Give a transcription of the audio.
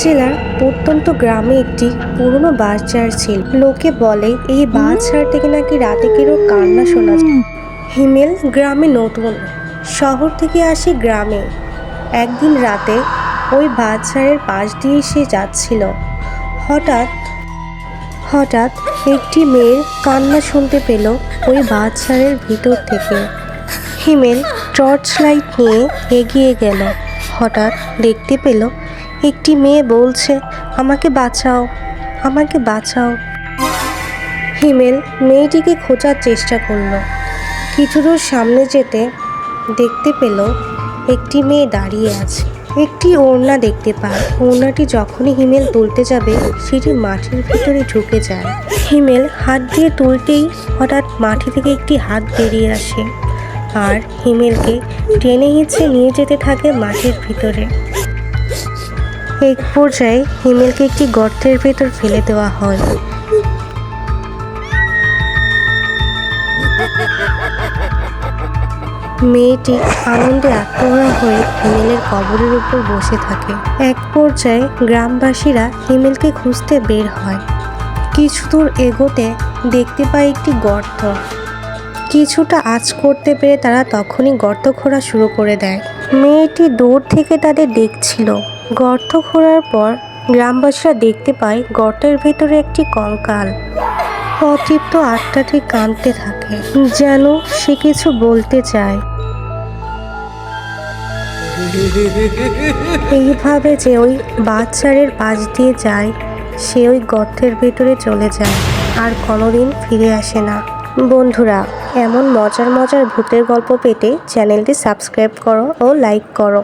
জেলার প্রত্যন্ত গ্রামে একটি পুরনো বাঁশঝাড় ছিল। লোকে বলে এই বাঁশঝাড় থেকে নাকি রাতে কেউ কান্না শোনা যায়। হিমেল গ্রামে নতুন, শহর থেকে আসে গ্রামে। একদিন রাতে ওই বাঁশঝাড়ের পাশ দিয়ে সে যাচ্ছিল। হঠাৎ একটি মেয়ের কান্না শুনতে পেল ওই বাঁশঝাড়ের ভিতর থেকে। হিমেল টর্চ লাইট নিয়ে এগিয়ে গেল। হঠাৎ দেখতে পেল একটি মেয়ে বলছে, আমাকে বাঁচাও, আমাকে বাঁচাও। হিমেল মেয়েটিকে খোঁজার চেষ্টা করলো। কিছু দূর সামনে যেতে দেখতে পেল একটি মেয়ে দাঁড়িয়ে আছে। একটি ওড়না দেখতে পায়। ওড়নাটি যখনই হিমেল তুলতে যাবে সেটি মাটির ভিতরে ঢুকে যায়। হিমেল হাত দিয়ে তুলতেই হঠাৎ মাটি থেকে একটি হাত বেরিয়ে আসে আর হিমেলকে টেনে হিঁচড়ে নিয়ে যেতে থাকে মাটির ভিতরে। এক পর্যায়ে হিমেলকে একটি গর্তের ভেতর ফেলে দেওয়া হয়। মেয়েটি আনন্দে আত্মহারা হয়ে হিমেলের কবরের উপর বসে থাকে। এক পর্যায়ে গ্রামবাসীরা হিমেলকে খুঁজতে বের হয়। কিছু দূর এগোতে দেখতে পায় একটি গর্ত। কিছুটা আঁচ করতে পেরে তারা তখনই গর্ত খোঁড়া শুরু করে দেয়। মেয়েটি দূর থেকে তাদের দেখছিল। গর্ত খোঁড়ার পর গ্রামবাসীরা দেখতে পায় গর্তের ভেতরে একটি কঙ্কাল। অতৃপ্ত আত্মাটি কাঁদতে থাকে, যেন সে কিছু বলতে চায়। এইভাবে যে ওই বাঁশঝাড়ের পাশ দিয়ে যায় সে ওই গর্তের ভেতরে চলে যায় আর কোনোদিন ফিরে আসে না। বন্ধুরা, এমন মজার মজার ভূতের গল্প পেতে চ্যানেলটি সাবস্ক্রাইব করো ও লাইক করো।